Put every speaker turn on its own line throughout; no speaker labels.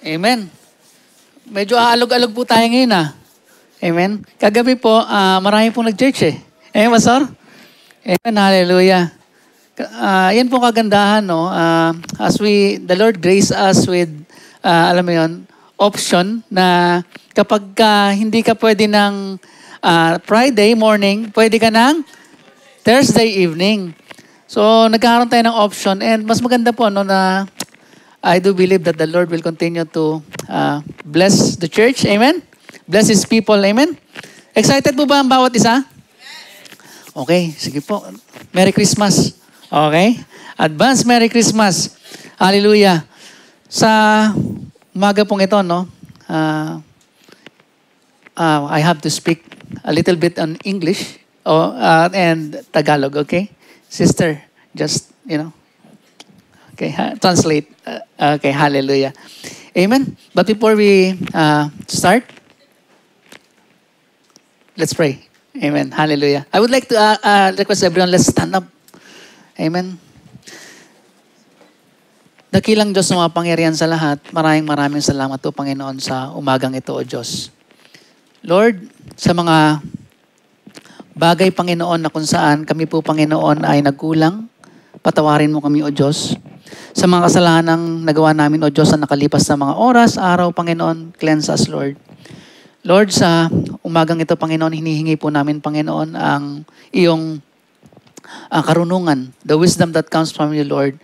Amen. Medyo aalog-alog po tayo ngayon Amen. Kagabi po, marami pong nag-church Amen, Pastor? Amen, hallelujah. Yan po kagandahan, no? As the Lord grace us with, alam mo yun, option na kapag hindi ka pwede ng Friday morning, pwede ka ng Thursday evening. So, nagkakaroon tayo ng option and mas maganda po, no, na I do believe that the Lord will continue to bless the church. Amen? Bless His people. Amen? Excited po ba ang bawat isa? Okay, sige po. Merry Christmas. Okay? Advance Merry Christmas. Hallelujah. Sa umaga pong ito, no? I have to speak a little bit on English and Tagalog, okay? Sister, just, okay, translate. Okay, hallelujah. Amen. But before we start, let's pray. Amen. Hallelujah. I would like to request everyone, let's stand up. Amen. Dakilang Diyos na mapangyarihan sa lahat, maraming salamat po, Panginoon, sa umagang ito, O Diyos. Lord, sa mga bagay, Panginoon, na kung saan kami po, Panginoon, ay nagkulang, patawarin mo kami, O Diyos. Sa mga kasalanang nagawa namin, O Diyos, na nakalipas na mga oras, araw, Panginoon, cleanse us, Lord. Lord, sa umagang ito, Panginoon, hinihingi po namin, Panginoon, ang iyong karunungan, the wisdom that comes from you, Lord.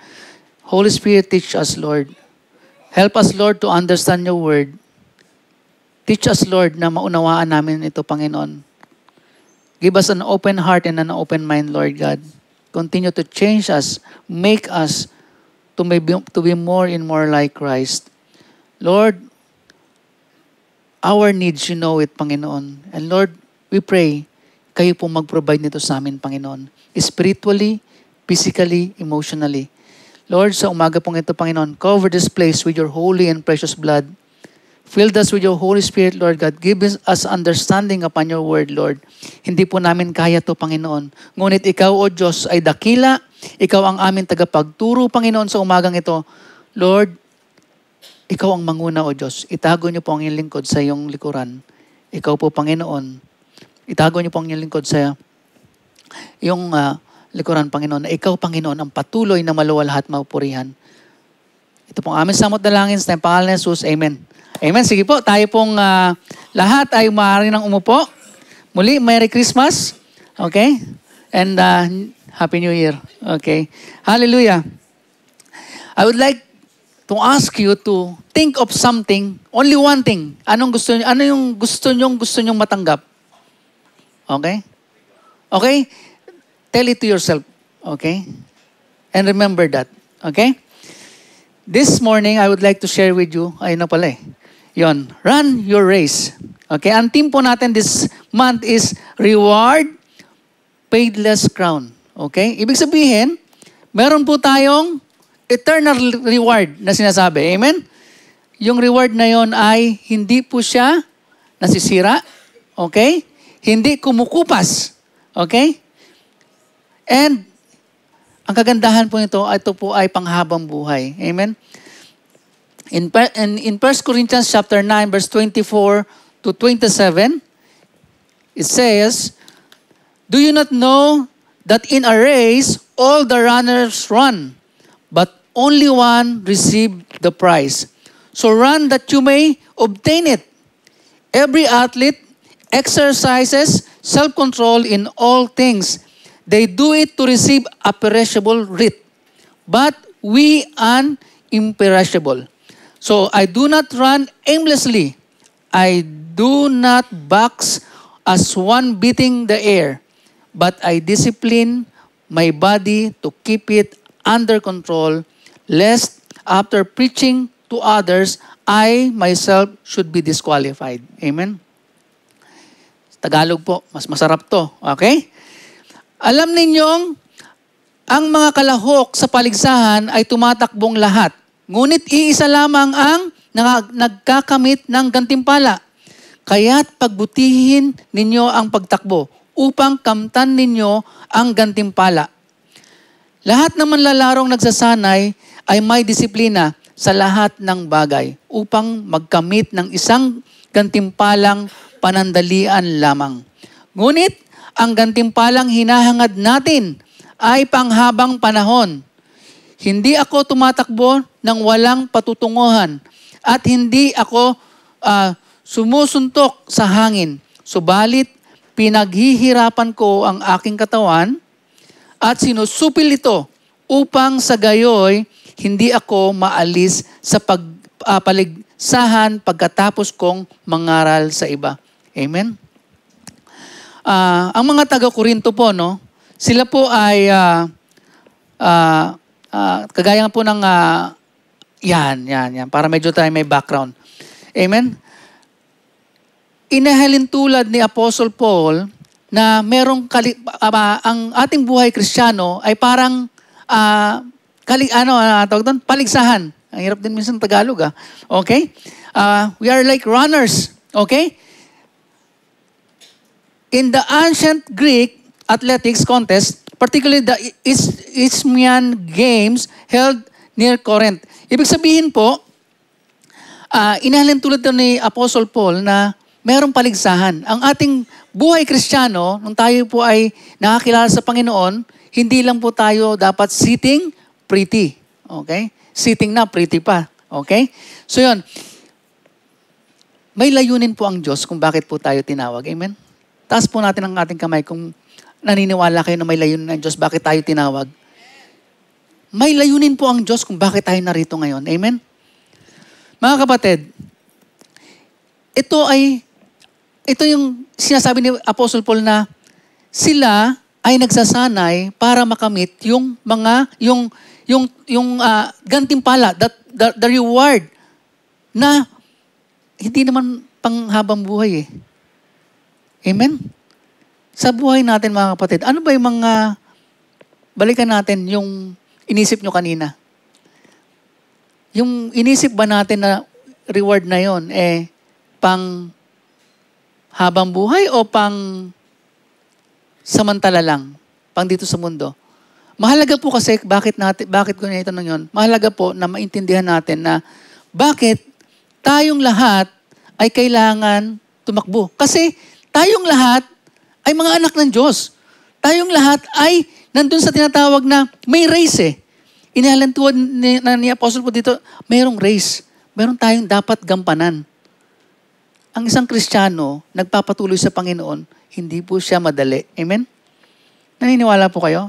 Holy Spirit, teach us, Lord. Help us, Lord, to understand your word. Teach us, Lord, na maunawaan namin ito, Panginoon. Give us an open heart and an open mind, Lord God. Continue to change us, make us to be more and more like Christ. Lord, our needs, you know it, Panginoon. And Lord, we pray, kayo po mag-provide nito sa amin, Panginoon. Spiritually, physically, emotionally. Lord, sa umaga pong ito, Panginoon, cover this place with your holy and precious blood. Fill us with your Holy Spirit, Lord God. Give us understanding upon your word, Lord. Hindi po namin kaya to, Panginoon. Ngunit ikaw, O Diyos, ay dakila. Ikaw ang aming tagapagturo, Panginoon, sa umagang ito. Lord, ikaw ang manguna, O Diyos. Itago niyo po ang iyong lingkod sa iyong likuran. Ikaw po, Panginoon. Itago niyo po ang iyong lingkod sa iyong likuran, Panginoon. Na ikaw, Panginoon, ang patuloy na maluwalhat mapurihan. Ito pong aming samot na langin sa pangalan ni Jesus. Amen. Amen. Sige po, tayo pong lahat ay maaari nang umupo. Muli, Merry Christmas. Okay? And Happy New Year. Okay? Hallelujah. I would like to ask you to think of something, only one thing. Ano yung gusto nyong matanggap? Okay? Okay? Tell it to yourself. Okay? And remember that. Okay? This morning, I would like to share with you, ayun na pala Yon, run your race. Okay, ang team po natin this month is Reward Paidless Crown. Okay, ibig sabihin, meron po tayong eternal reward na sinasabi. Amen? Yung reward na yon ay hindi po siya nasisira. Okay? Hindi kumukupas. Okay? And ang kagandahan po nito, ito po ay panghabang buhay. Amen? In 1 Corinthians chapter 9, verse 24 to 27, it says, "Do you not know that in a race all the runners run, but only one receive the prize? So run that you may obtain it. Every athlete exercises self-control in all things. They do it to receive a perishable wreath, but we an imperishable. So I do not run aimlessly. I do not box as one beating the air, but I discipline my body to keep it under control, lest after preaching to others, I myself should be disqualified." Amen? Tagalog po, mas masarap to. Okay? Alam ninyong, ang mga kalahok sa paligsahan ay tumatakbong lahat. Ngunit iisa lamang ang nagkakamit ng gantimpala. Kaya't pagbutihin ninyo ang pagtakbo upang kamtan ninyo ang gantimpala. Lahat ng manlalarong nagsasanay ay may disiplina. sa lahat ng bagay upang magkamit ng isang gantimpalang panandalian lamang. Ngunit, ang gantimpalang hinahangad natin ay panghabang panahon. Hindi ako tumatakbo ng walang patutunguhan at hindi ako sumusuntok sa hangin. Subalit, pinaghihirapan ko ang aking katawan at sinusupil ito upang sa gayoy hindi ako maalis sa paligsahan pagkatapos kong mangaral sa iba. Amen? Ang mga taga-Korinto po, no, sila po ay kagaya po ng yan, para medyo tayo may background. Amen? Inahalin tulad ni Apostle Paul na merong ang ating buhay Kristiyano ay parang paligsahan. Ang hirap din minsan Tagalog. Okay? We are like runners. Okay? In the ancient Greek athletics contest, particularly the Isthmian Games held near Corinth. Ibig sabihin po, inahalin tulad ni Apostle Paul na merong paligsahan. Ang ating buhay Kristiyano, nung tayo po ay nakakilala sa Panginoon, hindi lang po tayo dapat sitting pretty. Okay? Sitting na, pretty pa. Okay? So yun, may layunin po ang Diyos kung bakit po tayo tinawag. Amen? Taas po natin ang ating kamay kung naniniwala kayo na may layunin ng Diyos, bakit tayo tinawag. May layunin po ang Diyos kung bakit tayo narito ngayon. Amen? Mga kapatid, ito yung sinasabi ni Apostle Paul na sila ay nagsasanay para makamit yung gantimpala, the reward na hindi naman panghabang buhay eh. Amen? Sa buhay natin mga kapatid, ano ba yung mga, balikan natin yung inisip nyo kanina. Yung inisip ba natin na reward na yon pang habang buhay o pang samantala lang, pang dito sa mundo? Mahalaga po kasi, bakit ko ito nang yon? Mahalaga po na maintindihan natin na bakit tayong lahat ay kailangan tumakbo. Kasi tayong lahat ay mga anak ng Diyos. Tayong lahat ay nandun sa tinatawag na may race eh. Inihalantuan ni Apostle po dito, mayroong race. Meron tayong dapat gampanan. Ang isang Kristiyano, nagpapatuloy sa Panginoon, hindi po siya madali. Amen? Naniniwala po kayo?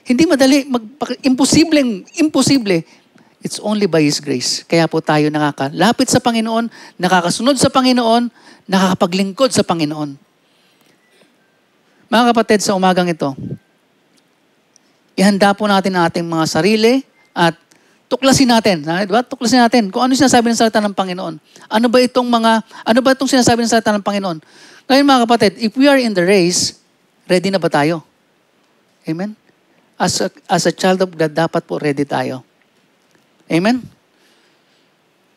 Hindi madali. Imposible. It's only by His grace. Kaya po tayo nakakalapit sa Panginoon, nakakasunod sa Panginoon, nakakapaglingkod sa Panginoon. Mga kapatid, sa umagang ito, ihanda po natin ang ating mga sarili at tuklasin natin. Diba? Tuklasin natin kung ano sinasabi ng salita ng Panginoon. Ano ba itong sinasabi ng salita ng Panginoon? Ngayon mga kapatid, if we are in the race, ready na ba tayo? Amen? As a child of God, dapat po ready tayo. Amen?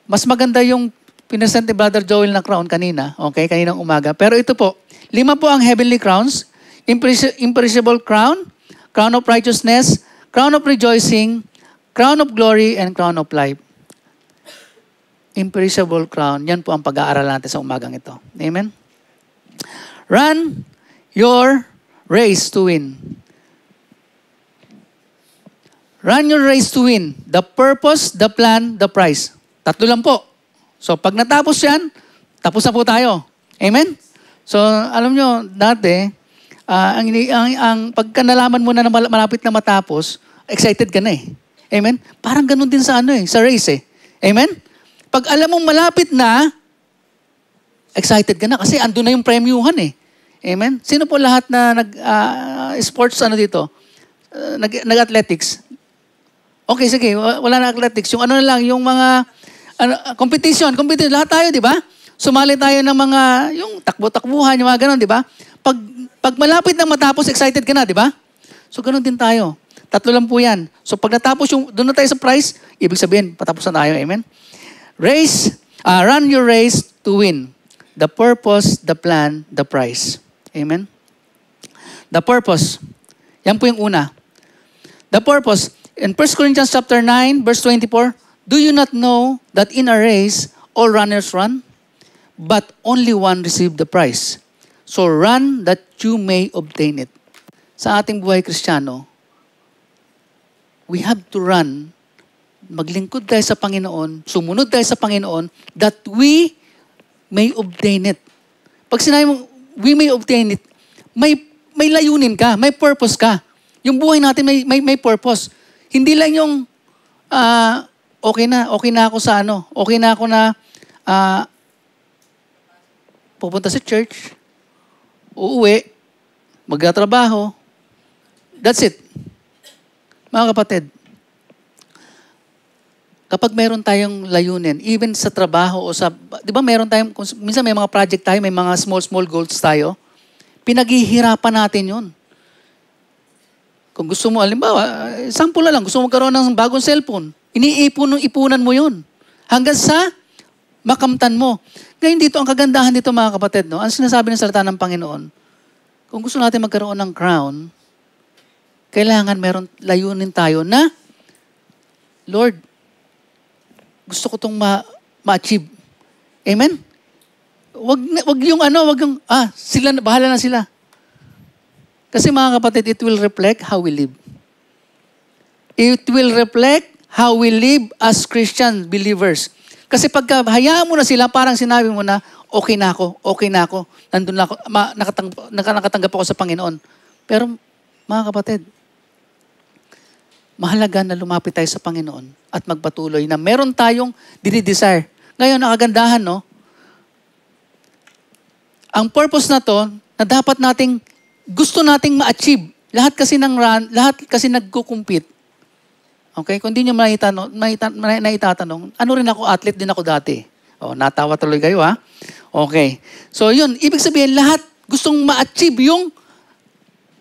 Mas maganda yung pinresent ni Brother Joel na crown kanina, okay, kaninang umaga. Pero ito po, 5 po ang heavenly crowns, imperishable crown, crown of righteousness, crown of rejoicing, crown of glory, and crown of life. Imperishable crown, yan po ang pag-aaral natin sa umagang ito. Amen? Run your race to win. Run your race to win. The purpose, the plan, the prize. 3 lang po. So, pag natapos yan, tapos na po tayo. Amen? So, alam nyo, dati, pagka nalaman mo na malapit na matapos, excited ka na eh. Amen? Parang ganun din sa sa race eh. Amen? Pag alam mong malapit na, excited ka na kasi andun na yung premyuhan eh. Amen? Sino po lahat na sports dito? Nag-athletics? Okay, sige. Wala na athletics. Yung na lang, yung mga competition. Lahat tayo, di ba? Sumali tayo ng mga, yung takbo-takbuhan, yung mga ganun, di ba? Pag malapit na matapos, excited ka na, di ba? So, ganun din tayo. 3 lang po yan. So, pag natapos doon na tayo sa prize, ibig sabihin, patapos na tayo. Amen? Run your race to win. The purpose, the plan, the prize. Amen? The purpose. Yan po yung una. The purpose. In 1 Corinthians chapter 9, verse 24, Do you not know that in a race, all runners run, but only one receive the prize? So run that you may obtain it. Sa ating buhay Kristiyano, we have to run, maglingkod tayo sa Panginoon, sumunod tayo sa Panginoon, that we may obtain it. Pag sinabi mo, we may obtain it, may layunin ka, may purpose ka. Yung buhay natin may purpose. Hindi lang yung, okay na ako sa okay na ako na pupunta sa church, uuwi, magtatrabaho. That's it. Mga kapatid, kapag meron tayong layunin, even sa trabaho o sa, di ba meron tayong, minsan may mga project tayo, may mga small goals tayo, pinaghihirapan natin yun. Kung gusto mo, halimbawa, sample na lang, gusto mo magkaroon ng bagong cellphone, ipunan mo yun. Hanggang sa makamtan mo. Ngayon dito, ang kagandahan dito mga kapatid, no? Ang sinasabi ng salita ng Panginoon, kung gusto natin magkaroon ng crown, kailangan meron layunin tayo na, Lord, gusto ko itong ma-achieve. Amen? Wag yung sila, bahala na sila. Kasi mga kapatid, it will reflect how we live. It will reflect how we live as Christian believers. Kasi pagka hayaan mo na sila, parang sinabi mo na, okay na ako, nandun na ako, nakatanggap ako sa Panginoon. Pero mga kapatid, mahalaga na lumapit tayo sa Panginoon at magpatuloy na meron tayong dinidesire. Ngayon, nakagandahan, no? Ang purpose na to, na dapat gusto nating ma-achieve. Lahat kasi nagko-compete. Okay? Kung di nyo naitatanong, ano rin ako, athlete din ako dati. Natawa tuloy kayo, ha? Okay. So, yun. Ibig sabihin, lahat gustong ma-achieve yung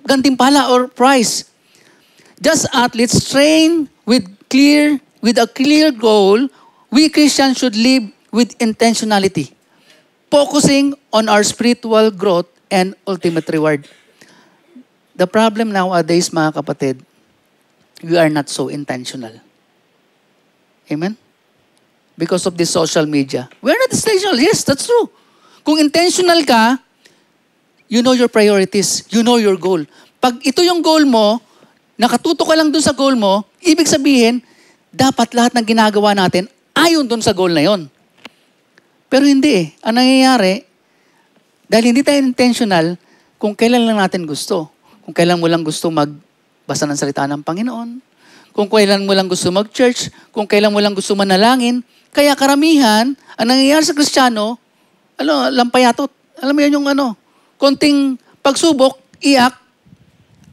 gantimpala or prize. Just athletes train with a clear goal, we Christians should live with intentionality, focusing on our spiritual growth and ultimate reward. The problem nowadays, mga kapatid, we are not so intentional. Amen? Because of this social media. We are not intentional. Yes, that's true. Kung intentional ka, you know your priorities, you know your goal. Pag ito yung goal mo, nakatuto ka lang dun sa goal mo, ibig sabihin, dapat lahat ng ginagawa natin ayon dun sa goal na yon. Pero hindi eh. Ang nangyayari, dahil hindi tayo intentional, kung kailan lang natin gusto. Kung kailan mo lang gusto magbasa ng salita ng Panginoon, kung kailan mo lang gusto mag-church, kung kailan mo lang gusto manalangin. Kaya karamihan, ang nangyayari sa Kristiyano, lampayatot. Alam mo yun yung konting pagsubok, iyak.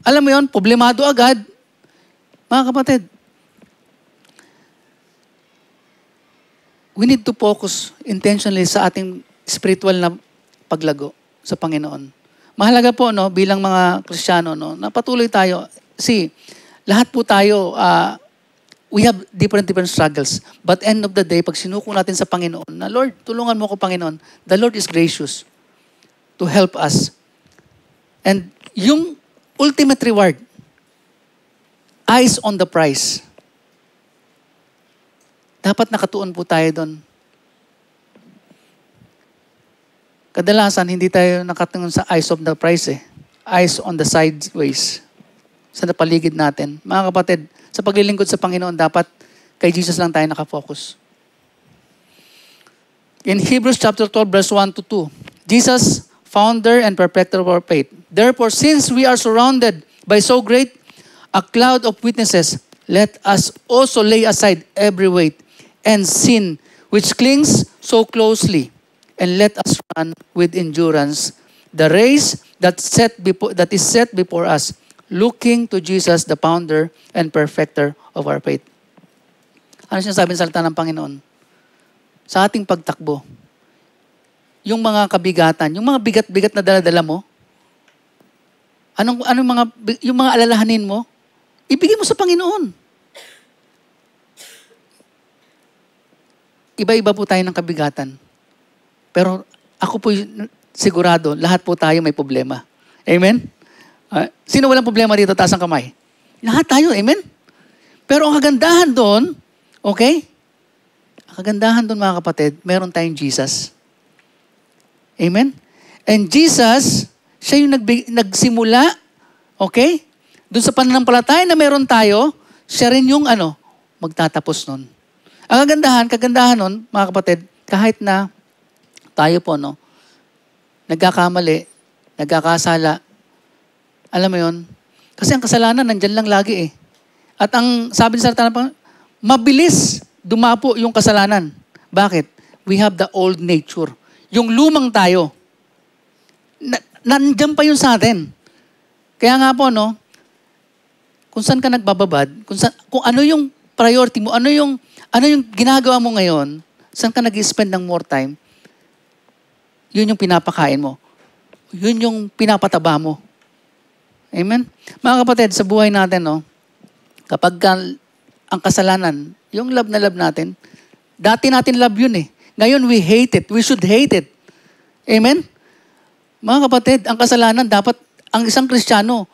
Alam mo yun, problemado agad. Mga kapatid, we need to focus intentionally sa ating spiritual na paglago sa Panginoon. Mahalaga po, bilang mga Kristiyano, na patuloy tayo. See, lahat po tayo, we have different struggles. But end of the day, pag sinuko natin sa Panginoon, na Lord, tulungan mo ko Panginoon, the Lord is gracious to help us. And yung ultimate reward, eyes on the prize. Dapat nakatuon po tayo doon. Kadalasan, hindi tayo nakatingin sa eyes of the prize eh. Eyes on the sideways. Sa paligid natin. Mga kapatid, sa paglilingkod sa Panginoon, dapat kay Jesus lang tayo nakafocus. In Hebrews chapter 12, verse 1 to 2, Jesus, founder and perfecter of our faith. Therefore, since we are surrounded by so great a cloud of witnesses, let us also lay aside every weight and sin which clings so closely, and let us run with endurance the race that is set before us, looking to Jesus, the founder and perfecter of our faith. Ano sinasabi ng salita ng Panginoon? Sa ating pagtakbo, yung mga kabigatan, yung mga bigat-bigat na dala-dala mo, yung mga alalahanin mo, ibigay mo sa Panginoon. Iba-iba po tayo ng kabigatan. Pero ako po sigurado, lahat po tayo may problema. Amen? Sino walang problema dito? Taas ang kamay. Lahat tayo, amen? Pero ang kagandahan doon, okay? kagandahan doon mga kapatid, meron tayong Jesus. Amen? And Jesus, siya yung nagsimula, okay? Doon sa pananampalataya na meron tayo, siya rin yung magtatapos nun. Ang kagandahan nun, mga kapatid, kahit na tayo po, nagkakamali, nagkakasala, alam mo yun, kasi ang kasalanan, nandyan lang lagi eh. At ang sabi sa salita ng mabilis dumapo yung kasalanan. Bakit? We have the old nature. Yung lumang tayo. Nandyan pa yun sa atin. Kaya nga po, kung saan ka nagbababad, kung ano yung priority mo, ano yung ginagawa mo ngayon, saan ka nag-spend ng more time, yun yung pinapakain mo. Yun yung pinapataba mo. Amen? Mga kapatid, sa buhay natin, kapag ang kasalanan, yung love na love natin, dati natin love yun eh. Ngayon, we hate it. We should hate it. Amen? Mga kapatid, ang kasalanan, dapat ang isang Kristiyano,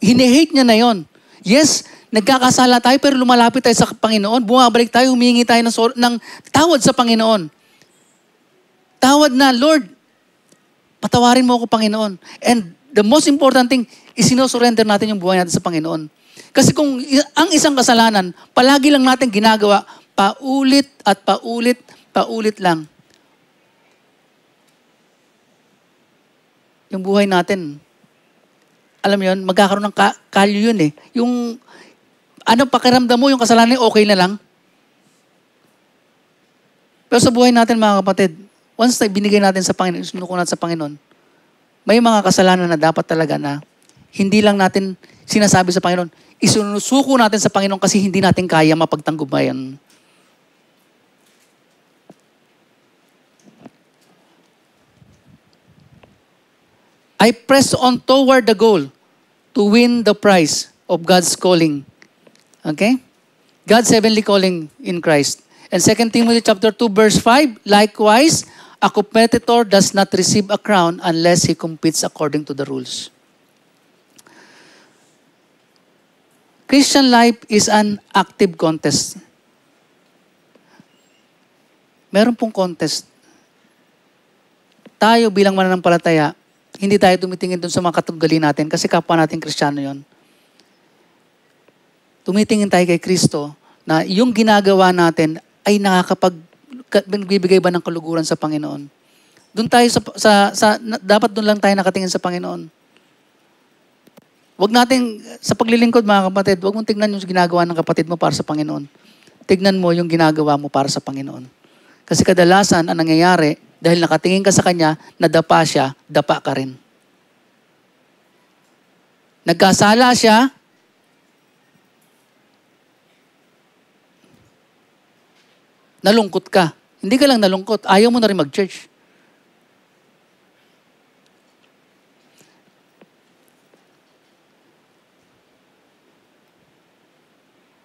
hine-hate niya na yon. Yes, nagkakasala tayo, pero lumalapit tayo sa Panginoon. Bumabalik tayo, humingi tayo ng tawad sa Panginoon. Tawad na, Lord, patawarin mo ako, Panginoon. And the most important thing, isinosurrender natin yung buhay natin sa Panginoon. Kasi kung ang isang kasalanan, palagi lang natin ginagawa, paulit at paulit lang. Yung buhay natin, alam mo yun, magkakaroon ng kalyo yun eh. Yung, pakiramdam mo, yung kasalanan, okay na lang. Pero sa buhay natin, mga kapatid, once na binigay natin sa Panginoon, sinuko natin sa Panginoon, may mga kasalanan na dapat talaga na hindi lang natin sinasabi sa Panginoon, isunusuko natin sa Panginoon kasi hindi natin kaya mapagtanggubayan. I press on toward the goal to win the prize of God's calling. Okay? God's heavenly calling in Christ. And 2 Timothy chapter 2 verse 5, likewise, a competitor does not receive a crown unless he competes according to the rules. Christian life is an active contest. Meron pong contest. Tayo bilang mananampalataya, hindi tayo tumitingin dun sa mga katugali natin kasi kapwa natin Kristiyano yon. Tumitingin tayo kay Kristo na yung ginagawa natin ay nagbibigay ba ng kaluguran sa Panginoon. Doon tayo dapat doon lang tayo nakatingin sa Panginoon. Wag natin, sa paglilingkod mga kapatid, wag mong tignan yung ginagawa ng kapatid mo para sa Panginoon. Tignan mo yung ginagawa mo para sa Panginoon. Kasi kadalasan, ang nangyayari, dahil nakatingin ka sa Kanya, nadapa siya, dapa ka rin. Nagkasala siya, nalungkot ka. Hindi ka lang nalungkot, ayaw mo na rin mag-church.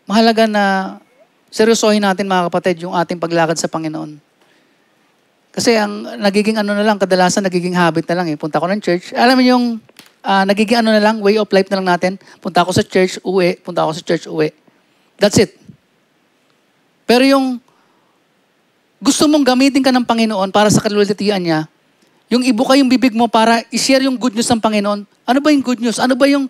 Mahalaga na seryosohin natin mga kapatid yung ating paglakad sa Panginoon. Kasi ang nagiging kadalasan nagiging habit na lang eh. Punta ko ng church. Alam mo yung nagiging way of life na lang natin. Punta ako sa church, uwi. Punta ako sa church, uwi. That's it. Pero yung gusto mong gamitin ka ng Panginoon para sa kalulitian niya, yung ibuka yung bibig mo para i-share yung good news ng Panginoon. Ano ba yung good news? Ano ba yung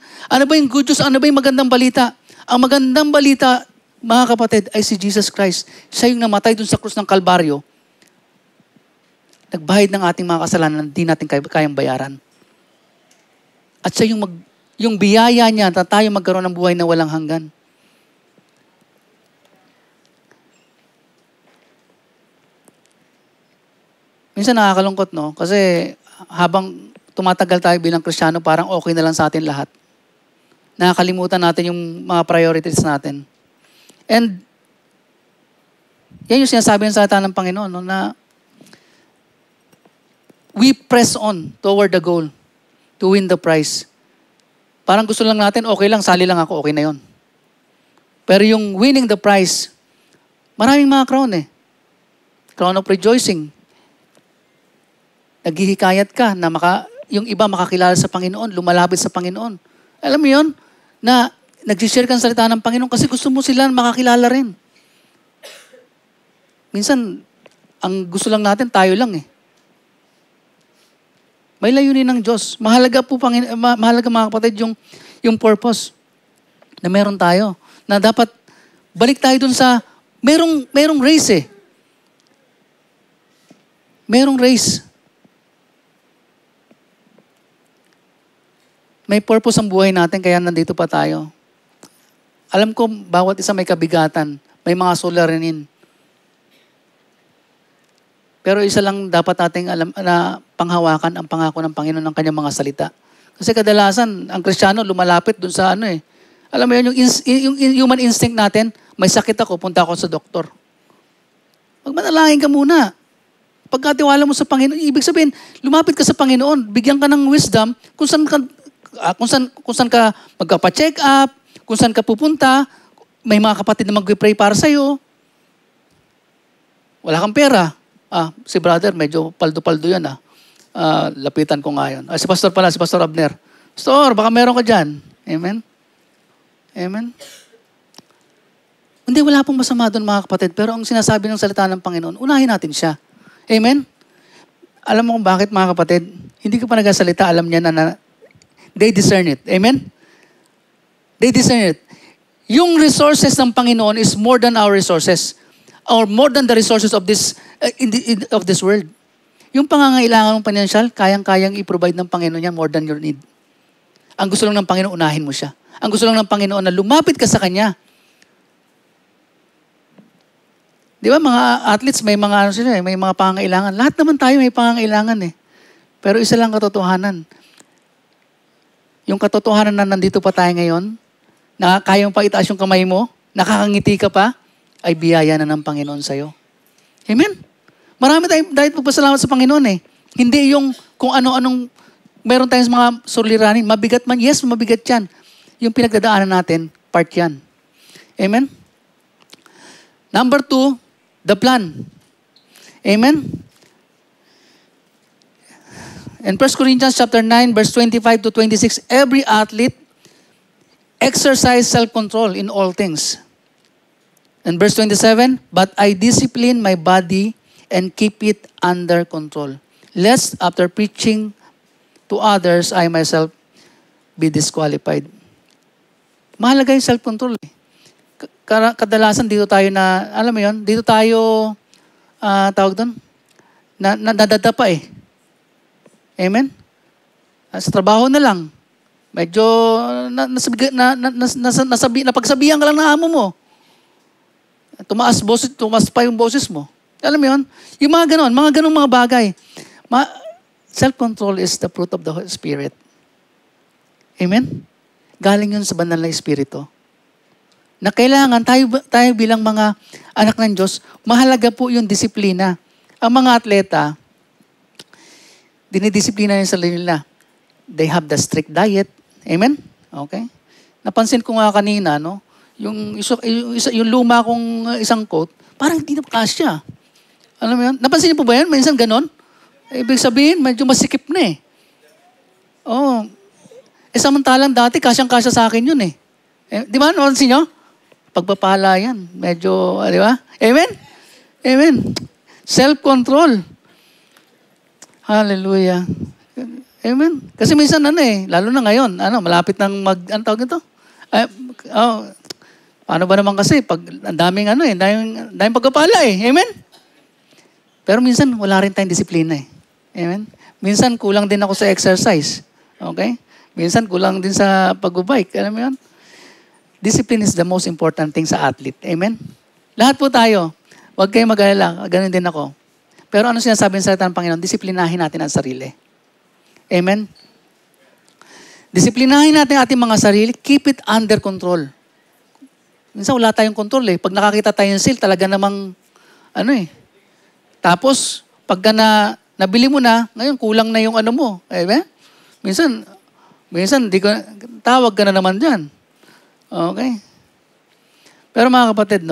good news? Ano ba yung magandang balita? Ang magandang balita, mga kapatid, ay si Jesus Christ. Siya yung namatay dun sa krus ng Kalbaryo. Nagbahid ng ating mga kasalanan na di natin kayang bayaran. At siya yung biyaya niya na tayo magkaroon ng buhay na walang hanggan. Minsan nakakalungkot, no? Kasi habang tumatagal tayo bilang Kristiyano, parang okay na lang sa atin lahat. Nakakalimutan natin yung mga priorities natin. And yan yung sinasabi ng salita ng Panginoon, no? Na we press on toward the goal to win the prize. Parang gusto lang natin, okay lang, sali lang ako, okay na yon. Pero yung winning the prize, maraming mga crown eh. Crown of rejoicing. Naghihikayat ka na yung iba makakilala sa Panginoon, lumalapit sa Panginoon. Alam mo yun? Na nagsishare ka ng salita ng Panginoon kasi gusto mo sila makakilala rin. Minsan, ang gusto lang natin, tayo lang eh. May layunin ng Diyos. Mahalaga po, mahalaga mga kapatid, yung purpose na meron tayo. Na dapat, balik tayo dun sa, merong race eh. Merong race. May purpose ang buhay natin, kaya nandito pa tayo. Alam ko, bawat isa may kabigatan. May mga suliranin. Pero isa lang dapat nating alam na panghawakan ang pangako ng Panginoon ng kanyang mga salita. Kasi kadalasan, ang Kristiyano lumalapit dun sa ano eh. Alam mo yun, yung human instinct natin, may sakit ako, punta ako sa doktor. Magmanalangin ka muna. Pagkatiwala mo sa Panginoon, ibig sabihin, lumapit ka sa Panginoon, bigyan ka ng wisdom kung saan ka magpa-check up, kung saan ka pupunta, may mga kapatid na mag-pray para sa'yo. Wala kang pera. Si brother, medyo paldo-paldo yan lapitan ko nga yun. Si pastor pala, si Pastor Abner. Pastor, baka meron ka dyan. Amen? Amen? Hindi, wala pong masama doon mga kapatid. Pero ang sinasabi ng salita ng Panginoon, unahin natin siya. Amen? Alam mo kung bakit mga kapatid? Hindi ka pa nagsasalita, alam niya na they discern it. Amen? They discern it. Yung resources ng Panginoon is more than our resources. Or more than the resources of this world. Yung pangangailangan mong financial, kayang-kayang i-provide ng Panginoon yan more than your need. Ang gusto lang ng Panginoon, unahin mo siya. Ang gusto lang ng Panginoon na lumapit ka sa Kanya. Di ba mga athletes, may mga may mga pangangailangan. Lahat naman tayo may pangangailangan eh. Pero isa lang katotohanan. Yung katotohanan na nandito pa tayo ngayon, na kayang pa itaas yung kamay mo, nakakangiti ka pa, ay biyaya na ng Panginoon sa'yo. Amen? Marami tayong dahil magpasalamat sa Panginoon eh. Hindi yung kung ano-anong meron tayong mga suliranin. Mabigat man. Yes, mabigat yan. Yung pinagdadaanan natin, part yan. Amen? Number 2, the plan. Amen? In 1 Corinthians chapter 9, verse 25 to 26, every athlete exercise self-control in all things. And verse 27, but I discipline my body and keep it under control, lest after preaching to others, I myself be disqualified. Mahalaga yung self-control eh. Kadalasan dito tayo na, alam mo yun, dito tayo, tawag doon, nadadapa eh. Amen? Sa trabaho na lang, medyo napagsabihan ka lang ng amo mo. Tumaas pa yung boses mo. Alam mo yun? Yung mga ganun mga bagay. Self-control is the fruit of the Holy Spirit. Amen? Galing yun sa banal na Espiritu. Na kailangan tayo bilang mga anak ng Diyos, mahalaga po yung disiplina. Ang mga atleta, dinidisiplina nila sa nila. They have the strict diet. Amen? Okay? Napansin ko nga kanina, no? Yung luma kong isang coat, parang hindi na kasya. Alam mo yun? Napansin niyo po ba yan? Minsan ganon. Ibig sabihin, medyo masikip na eh. Oh. Samantalang dati, kasyang-kasya sa akin yun eh. Di ba? Napansin niyo? Pagpapala yan. Medyo, di ba? Amen? Amen. Self-control. Hallelujah. Amen. Kasi minsan lalo na ngayon, malapit nang ano tawag ito? Paano ba naman kasi pag ang daming daming pagpapala eh. Amen? Pero minsan wala rin tayong disiplina eh. Amen? Minsan kulang din ako sa exercise. Okay? Minsan kulang din sa pag-bike. Alam mo yun? Discipline is the most important thing sa athlete. Amen? Lahat po tayo. Huwag kayong mag-alala. Ganun din ako. Pero ano sinasabi ng salita ng Panginoon? Disiplinahin natin ang sarili. Amen? Disiplinahin natin ating mga sarili. Keep it under control. Minsan wala tayong control eh. Pag nakakita tayo ng sale, talaga namang, Tapos, pagka nabili mo na, ngayon kulang na yung mo. Amen? Minsan, tawag ka na naman dyan. Okay? Pero mga kapatid,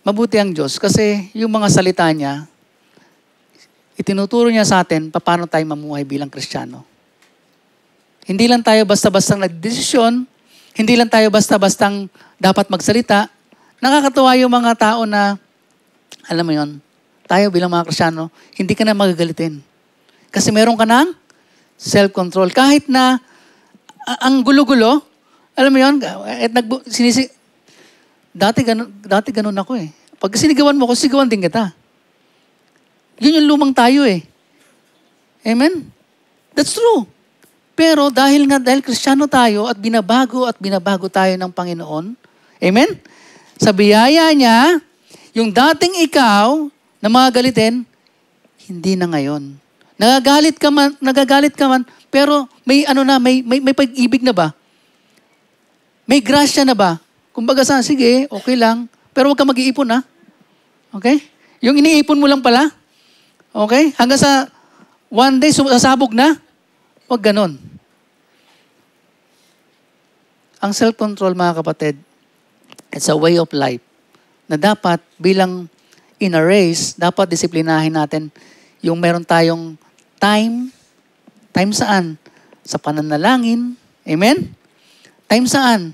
mabuti ang Diyos kasi yung mga salita niya, itinuturo niya sa atin paano tayo mamuhay bilang Kristiyano. Hindi lang tayo basta-bastang nagdesisyon, hindi lang tayo basta-bastang dapat magsalita. Nakakatuwa yung mga tao na alam mo yon, tayo bilang mga Kristiyano, hindi ka na magagalitin. Kasi meron ka ng self-control. Kahit na ang gulo-gulo, alam mo yon, dati ganun ako eh. Pag sinigawan mo ko, sigawan din kita. Yun yung lumang tayo eh. Amen? That's true. Pero dahil Kristiyano tayo at binabago tayo ng Panginoon, amen? Sa biyaya niya, yung dating ikaw na mga galitin, hindi na ngayon. Nagagalit ka man, pero may pag-ibig na ba? May grasya na ba? Kumbaga sige, okay lang, pero huwag ka mag-iipon ha. Okay? Yung iniipon mo lang pala, okay? Hanggang sa one day, sasabog na, huwag ganon. Ang self-control, mga kapatid, it's a way of life na dapat bilang in a race, dapat disiplinahin natin yung meron tayong time saan? Sa pananalangin. Amen? Time saan?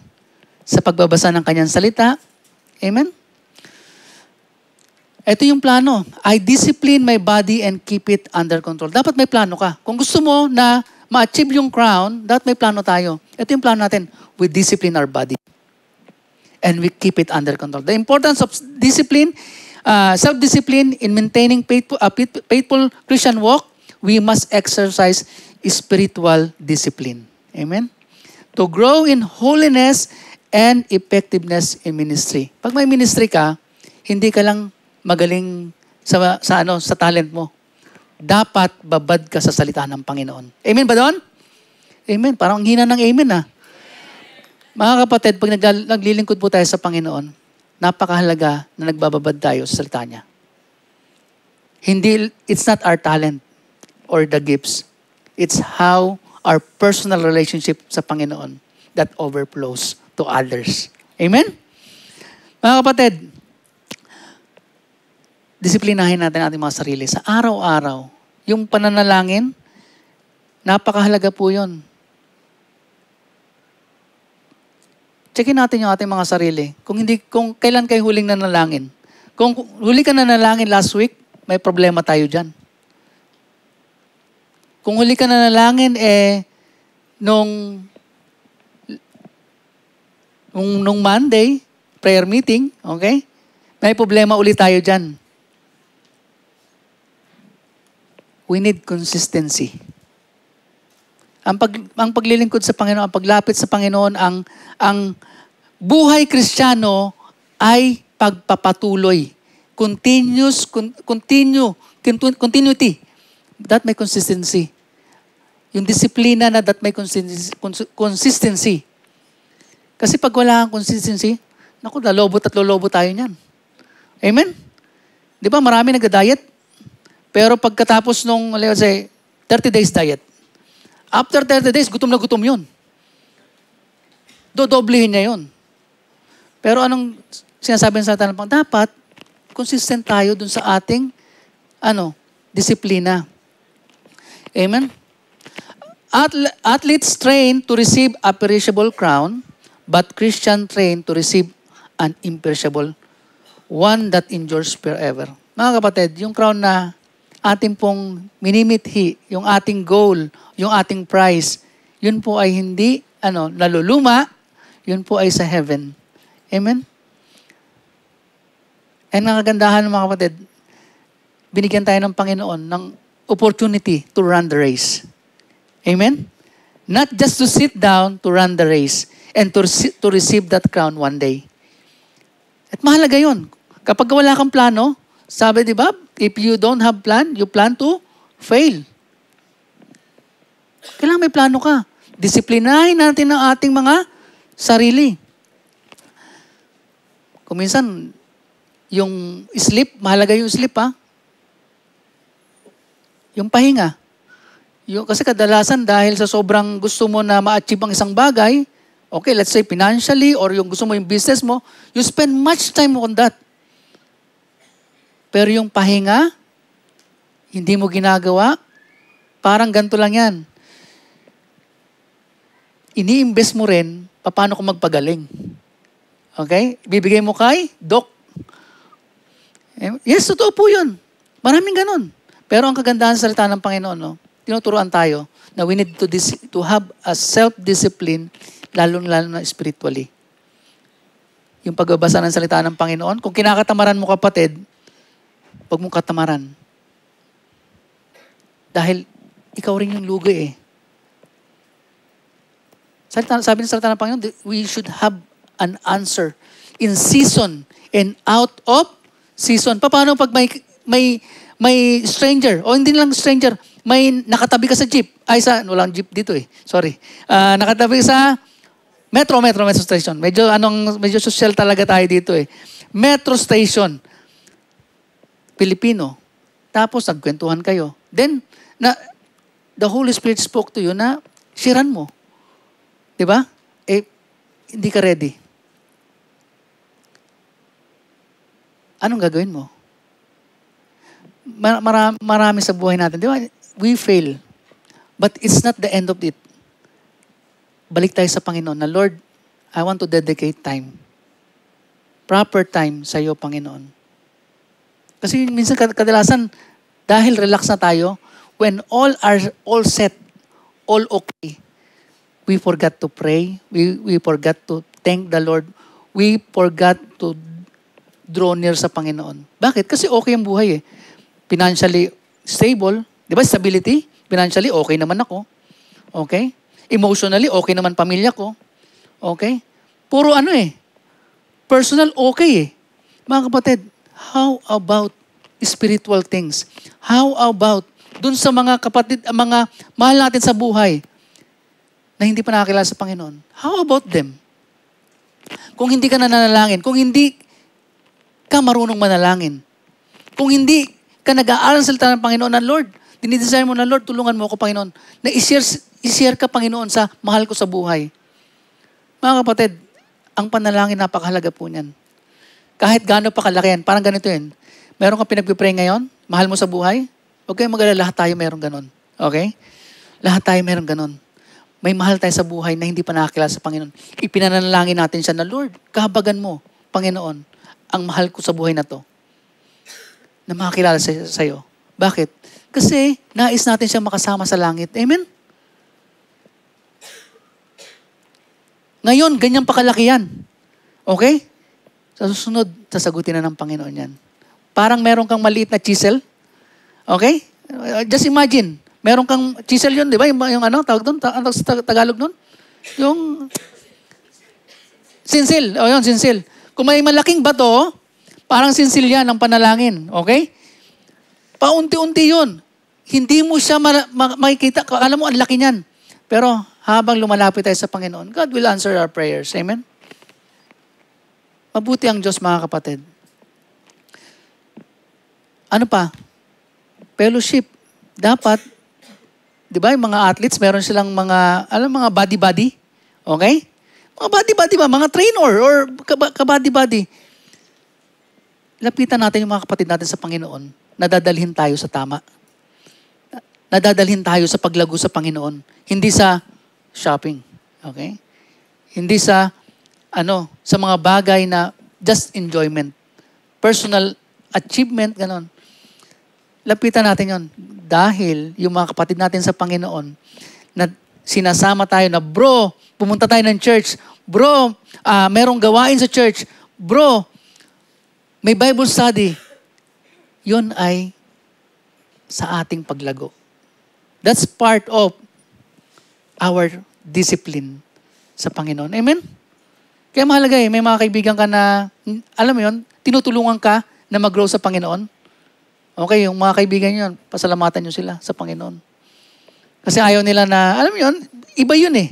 Sa pagbabasa ng kanyang salita. Amen? Ito yung plano. I discipline my body and keep it under control. Dapat may plano ka. Kung gusto mo na ma-achieve yung crown, dapat may plano tayo. Ito yung plano natin. We discipline our body. And we keep it under control. The importance of discipline, self-discipline in maintaining faithful Christian walk, we must exercise spiritual discipline. Amen? To grow in holiness and effectiveness in ministry. Pag may ministry ka, hindi ka lang magaling sa talent mo. Dapat babad ka sa salita ng Panginoon. Amen ba doon? Amen. Parang ang hina ng amen ah. Mga kapatid, pag naglilingkod po tayo sa Panginoon, napakahalaga na nagbababad tayo sa salita niya. It's not our talent or the gifts. It's how our personal relationship sa Panginoon that overflows to others. Amen? Mga kapatid, disiplinahin natin ating mga sarili sa araw-araw. Yung pananalangin, napakahalaga po yun. Checkin natin yung ating mga sarili. Kung kailan kayo huling nanalangin. Kung huli ka nanalangin last week, may problema tayo dyan. Kung huli ka nanalangin, nung Monday, prayer meeting, okay? May problema ulit tayo dyan. We need consistency. Ang paglilingkod sa Panginoon, ang paglapit sa Panginoon, ang buhay Kristiyano ay pagpapatuloy. Continuity. That may consistency. Yung disiplina na that may consistency. Kasi pag wala kang consistency, naku, lolobo tayo niyan. Amen? Di ba marami nag-diet? Pero pagkatapos nung, let's say, 30 days diet, after 30 days, gutom na gutom yun. Dodoblehin niya yun. Pero anong sinasabi sa atin? Dapat, consistent tayo dun sa ating, disiplina. Amen? Athletes train to receive a perishable crown, but Christian train to receive an imperishable, one that endures forever. Mga kapatid, yung crown na ating pong minimithi, yung ating goal, yung ating prize, yun po ay hindi, naluluma, yun po ay sa heaven. Amen? And ang kagandahan mga kapatid, binigyan tayo ng Panginoon ng opportunity to run the race. Amen? Not just to sit down, to run the race and to receive that crown one day. At mahalaga yun. Kapag wala kang plano, sabi di ba, if you don't have plan, you plan to fail. Kailangan may plano ka. Disiplinahin natin ang ating mga sarili. Kung minsan, yung sleep, mahalaga yung sleep ha. Yung pahinga. Kasi kadalasan dahil sa sobrang gusto mo na ma-achieve ang isang bagay, okay, let's say financially or yung gusto mo yung business mo, you spend much time on that. Pero yung pahinga, hindi mo ginagawa, parang ganito lang yan. Ini-invest mo rin, paano kung magpagaling. Okay? Bibigay mo kay Doc. Yes, totoo po yun. Maraming ganun. Pero ang kagandahan sa salita ng Panginoon, no, tinuturuan tayo na we need to have a self-discipline, lalo na spiritually. Yung pagbabasa ng salita ng Panginoon, kung kinakatamaran mo kapatid, huwag mong katamaran. Dahil ikaw rin yung lugi eh. Sabi ng salita ng Panginoon, we should have an answer in season and out of season. Paano pag may stranger, o hindi lang stranger, may nakatabi ka sa jeep. Walang jeep dito eh. Sorry. Nakatabi sa Metro Station. Medyo social talaga tayo dito eh. Metro Station. Pilipino. Tapos nagkwentuhan kayo. Then, the Holy Spirit spoke to you na siran mo. Diba? Hindi ka ready. Anong gagawin mo? Marami sa buhay natin. Diba? We fail. But it's not the end of it. Balik tayo sa Panginoon na, Lord, I want to dedicate time. Proper time sa iyo, Panginoon. Kasi minsan kadalasan, dahil relax na tayo, when all set, all okay, we forgot to pray, we forgot to thank the Lord, we forgot to draw near sa Panginoon. Bakit? Kasi okay ang buhay eh. Financially stable, di ba? Stability. Financially, okay naman ako. Okay? Emotionally, okay naman pamilya ko. Okay? Puro personal okay eh. Mga kapatid, how about spiritual things? How about dun sa mga kapatid, mga mahal natin sa buhay na hindi pa nakakilala sa Panginoon? How about them? Kung hindi ka nananalangin, kung hindi ka marunong manalangin, kung hindi ka nag-aaral sa salita ng Panginoon na, Lord, dinidesire mo na, Lord, tulungan mo ako, Panginoon, na i-share ka, Panginoon, sa mahal ko sa buhay. Mga kapatid, ang panalangin, napakahalaga po niyan. Kahit gaano pa kalaki yan, parang ganito yun. Meron kang pinag-pray ngayon, mahal mo sa buhay, huwag kayong mag-alala, lahat tayo meron ganon. Okay? Lahat tayo meron ganon. May mahal tayo sa buhay na hindi pa nakakilala sa Panginoon. Ipinanalangin natin siya na, Lord, kahabagan mo, Panginoon, ang mahal ko sa buhay na to, na makakilala sa iyo. Bakit? Kasi nais natin siya makasama sa langit. Amen? Ngayon, ganyan pa kalaki yan. Okay? Sa susunod, sasagutin na ng Panginoon yan. Parang meron kang maliit na chisel. Okay? Just imagine. Meron kang chisel yun, di ba? Yung tawag doon? Ano sa Tagalog doon? Yung sinsil. O yun, sinsil. Kung may malaking bato, parang sinsil yan ang panalangin. Okay? Paunti-unti yun. Hindi mo siya makikita. Akala mo, ang laki niyan. Pero habang lumalapit tayo sa Panginoon, God will answer our prayers. Amen? Mabuti ang Diyos, mga kapatid. Ano pa? Fellowship. Dapat, di ba, yung mga athletes, meron silang mga body-body. Okay? Mga body-body ba? Mga trainer or ka-body-body. Lapitan natin yung mga kapatid natin sa Panginoon. Nadadalhin tayo sa tama. Nadadalhin tayo sa paglago sa Panginoon. Hindi sa shopping. Okay? Hindi sa sa mga bagay na just enjoyment. Personal achievement, ganon. Lapitan natin yon. Dahil yung mga kapatid natin sa Panginoon, na sinasama tayo na, bro, pumunta tayo ng church. Bro, merong gawain sa church. Bro, may Bible study. Yun ay sa ating paglago. That's part of our discipline sa Panginoon. Amen? Kaya mahalaga may mga kaibigan ka na, alam mo yun, tinutulungan ka na mag-grow sa Panginoon. Okay, yung mga kaibigan yun, pasalamatan nyo sila sa Panginoon. Kasi ayaw nila na, alam mo yun, iba yun eh.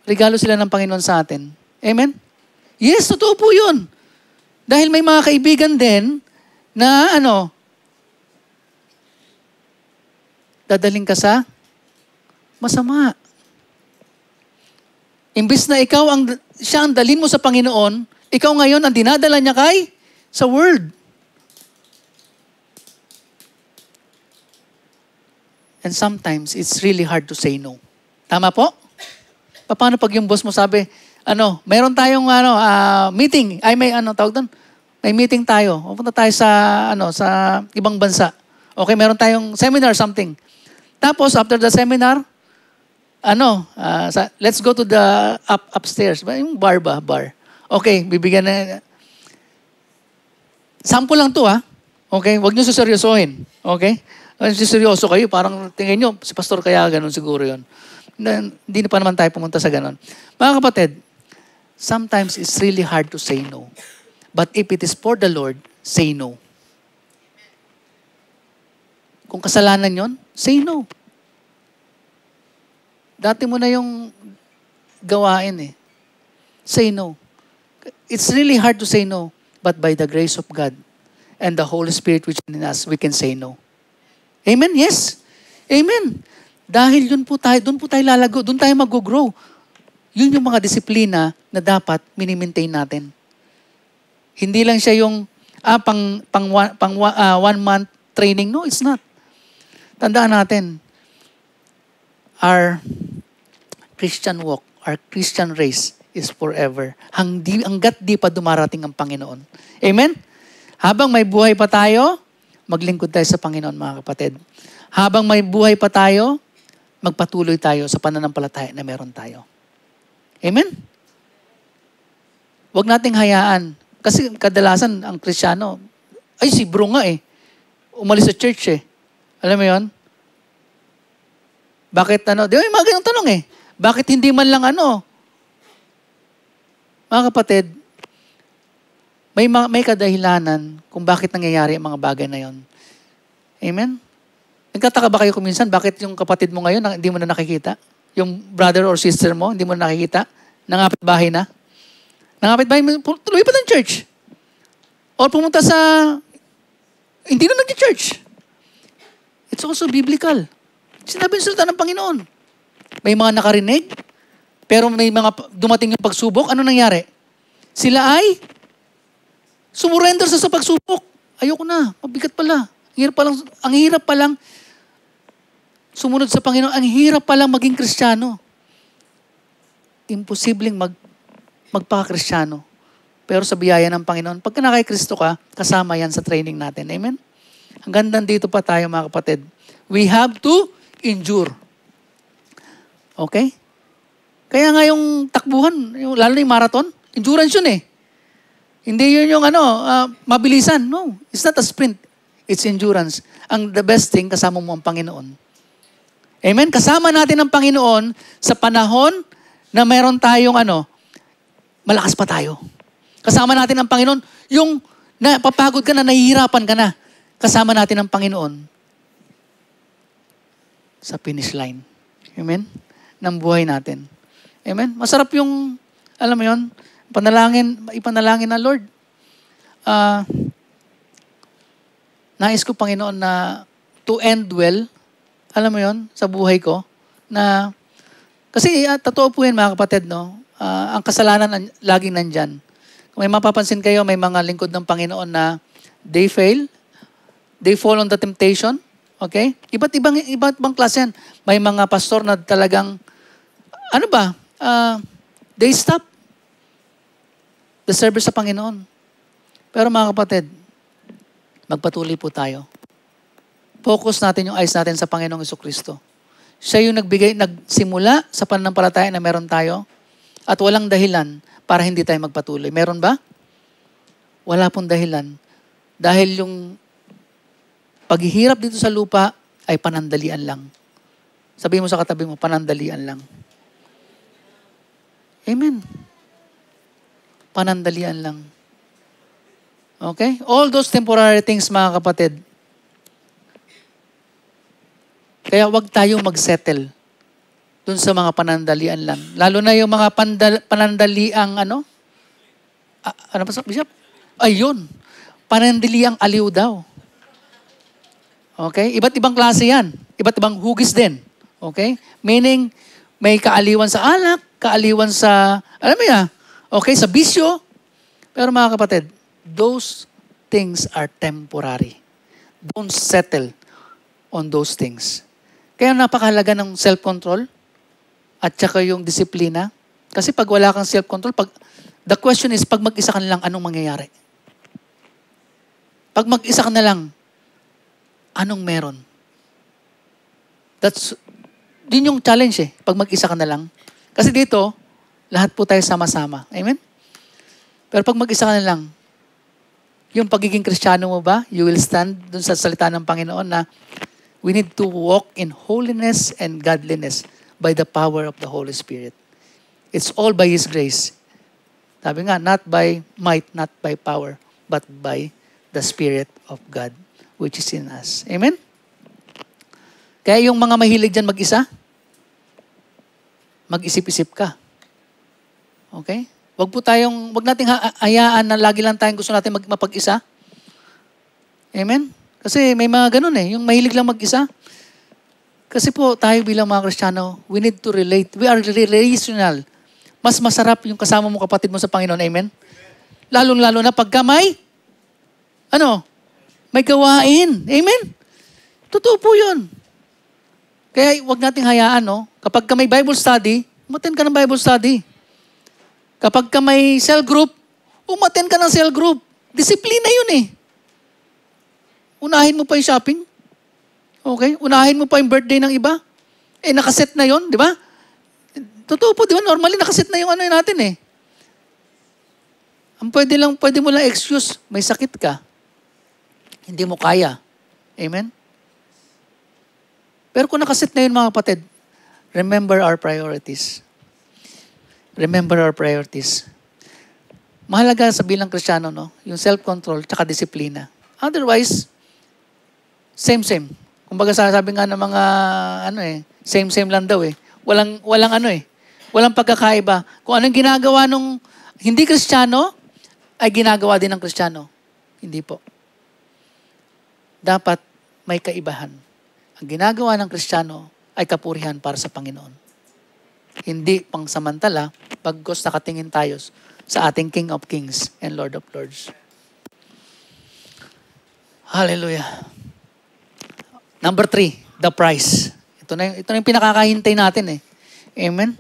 Regalo sila ng Panginoon sa atin. Amen? Yes, totoo po yun. Dahil may mga kaibigan din na dadaling ka sa masama. Imbis na siya ang dalhin mo sa Panginoon, ikaw ngayon ang dinadala niya sa world. And sometimes, it's really hard to say no. Tama po? Paano pag yung boss mo sabi, meron tayong meeting, tawag doon, may meeting tayo. Pupunta tayo sa, sa ibang bansa. Okay, meron tayong seminar something. Tapos, after the seminar, let's go to the upstairs. Yung bar ba? Bar. Okay, bibigyan na. Sample lang to, ha? Okay, huwag nyo suseryosohin. Okay? Seryoso kayo, parang tingin nyo, si pastor kaya ganun siguro yun. Hindi na pa naman tayo pumunta sa ganun. Mga kapatid, sometimes it's really hard to say no. But if it is for the Lord, say no. Kung kasalanan yon, say no. Dati mo na yung gawain eh. Say no. It's really hard to say no. But by the grace of God and the Holy Spirit which is in us, we can say no. Amen? Yes. Amen. Dahil doon po tayo lalago, doon tayo mag-grow. Yun yung mga disiplina na dapat mini-maintain natin. Hindi lang siya yung pang 1 month training. No, it's not. Tandaan natin, our Christian walk, our Christian race is forever. Hanggat di pa dumarating ang Panginoon. Amen? Habang may buhay pa tayo, maglingkod tayo sa Panginoon, mga kapatid. Habang may buhay pa tayo, magpatuloy tayo sa pananampalataya na meron tayo. Amen? Huwag nating hayaan. Kasi kadalasan ang Kristiyano, ay si bro nga eh. Umalis sa church eh. Alam mo yun? Bakit di ba yung mga ganong tanong eh. Bakit hindi man lang Mga kapatid, may kadahilanan kung bakit nangyayari ang mga bagay na yon. Amen? Nagtataka ba kayo kung minsan, bakit yung kapatid mo ngayon hindi mo na nakikita? Yung brother or sister mo, hindi mo na nakikita? Nangapit bahay na? Nangapit bahay mo, tuloy pa ng church. Or pumunta sa, hindi na nag-church. It's also biblical. Sinabi yung salita ng Panginoon. May mga nakarinig, pero may mga dumating yung pagsubok, ano nangyari? Sila ay sumurrender sa pagsubok. Ayoko na, mabigat pala. Ang hirap palang sumunod sa Panginoon. Ang hirap palang maging Kristiyano. Imposibleng magpaka-Kristiyano. Pero sa biyaya ng Panginoon, pagka nakay Kristo ka, kasama yan sa training natin. Amen? Hanggang nandito pa tayo, mga kapatid. We have to endure. Okay? Kaya nga yung takbuhan, lalo na yung marathon, endurance yun eh. Hindi yun yung mabilisan. No, it's not a sprint. It's endurance. The best thing, kasama mo ang Panginoon. Amen? Kasama natin ang Panginoon sa panahon na meron tayong malakas pa tayo. Kasama natin ang Panginoon, yung napapagod ka na, nahihirapan ka na. Kasama natin ang Panginoon sa finish line. Amen? Ng buhay natin. Amen? Masarap yung, alam mo yun, ipanalangin na, Lord. Nais ko, Panginoon, na to end well, alam mo yun, sa buhay ko, na, kasi totoo po yun, mga kapatid, no? Ang kasalanan laging nandyan. Kung may mapapansin kayo, may mga lingkod ng Panginoon na they fall on the temptation, okay? Iba't ibang klase yan. May mga pastor na talagang, they stop the service sa Panginoon. Pero mga kapatid, magpatuloy po tayo. Focus natin yung eyes natin sa Panginoong Jesucristo. Siya yung nagsimula sa pananampalataya na meron tayo at walang dahilan para hindi tayo magpatuloy. Meron ba? Wala pong dahilan. Dahil yung paghihirap dito sa lupa ay panandalian lang. Sabihin mo sa katabi mo, panandalian lang. Amen. Panandalian lang. Okay? All those temporary things, mga kapatid. Kaya wag tayong mag-settle dun sa mga panandalian lang. Lalo na yung mga panandaliang ano ba sa Bishop? Ayun. Panandaliang aliw daw. Okay? Iba't ibang klase yan. Iba't ibang hugis din. Okay? Meaning, may kaaliwan sa alak, kaaliwan sa, alam mo yan, okay, sa bisyo. Pero mga kapatid, those things are temporary. Don't settle on those things. Kaya napakahalaga ng self-control at saka yung disiplina. Kasi pag wala kang self-control, the question is, pag mag-isa ka lang, anong mangyayari? Pag mag-isa ka na lang, anong meron? Din yung challenge eh, pag mag-isa ka na lang. Kasi dito, lahat po tayo sama-sama. Amen? Pero pag mag-isa ka na lang, yung pagiging Kristiyano mo ba, you will stand dun sa salita ng Panginoon na we need to walk in holiness and godliness by the power of the Holy Spirit. It's all by His grace. Sabi nga, not by might, not by power, but by the Spirit of God, which is in us. Amen? Kaya yung mga mahilig dyan mag-isa, mag-isip-isip ka. Okay? Wag nating hayaan na lagi lang tayong gusto natin mapag-isa. Amen? Kasi may mga ganun eh, yung mahilig lang mag-isa. Kasi po, tayo bilang mga Kristiyano, we need to relate. We are relational. Mas masarap yung kasama mo, kapatid mo sa Panginoon. Amen? Lalong-lalo na pagka may gawain. Amen? Totoo po yun. Kaya wag nating hayaan, kapag ka may Bible study, umattend ka ng Bible study. Kapag ka may cell group, umattend ka ng cell group. Disiplina yun eh. Unahin mo pa yung shopping. Okay? Unahin mo pa yung birthday ng iba. Nakaset na yun, di ba? Totoo po, di ba? Normally, nakaset na yung natin eh. Ang pwede mo lang excuse, may sakit ka. Hindi mo kaya. Amen? Pero kung nakaset na yun, mga kapatid, remember our priorities. Remember our priorities. Mahalaga sa bilang Kristiyano, yung self-control tsaka disiplina. Otherwise, same. Kumbaga sabi nga ng mga, same lang daw eh. Walang pagkakaiba. Kung anong ginagawa nung hindi Kristiyano, ay ginagawa din ng Kristiyano. Hindi po. Dapat may kaibahan. Ang ginagawa ng Kristiyano ay kapurihan para sa Panginoon. Hindi pangsamantala, pagkos nakatingin tayo sa ating King of Kings and Lord of Lords. Hallelujah. Number 3, the price. Ito na yung pinakakahintay natin eh. Amen?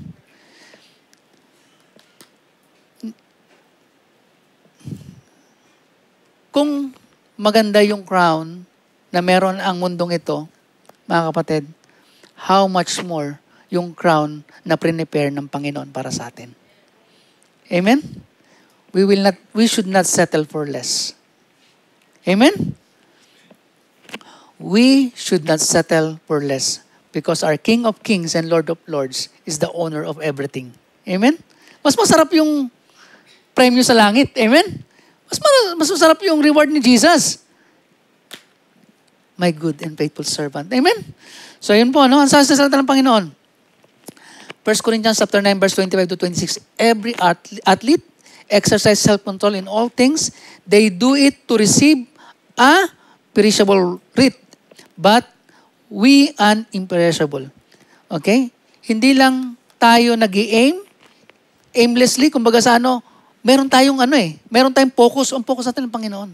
Kung maganda yung crown na meron ang mundong ito, mga kapatid, how much more yung crown na prepare ng Panginoon para sa atin. Amen? We should not settle for less. Amen? We should not settle for less because our King of Kings and Lord of Lords is the owner of everything. Amen? Mas masarap yung premyo sa langit. Amen? Mas masarap yung reward ni Jesus. My good and faithful servant. Amen? So yun po, ang sabi sa salita ng Panginoon. 1 Corinthians chapter 9, verse 25 to 26. Every athlete exercise self-control in all things. They do it to receive a perishable wreath, but we an imperishable. Okay? Hindi lang tayo nag-i-aim, aimlessly, kumbaga sa meron tayong meron tayong focus. Ang focus natin ng Panginoon.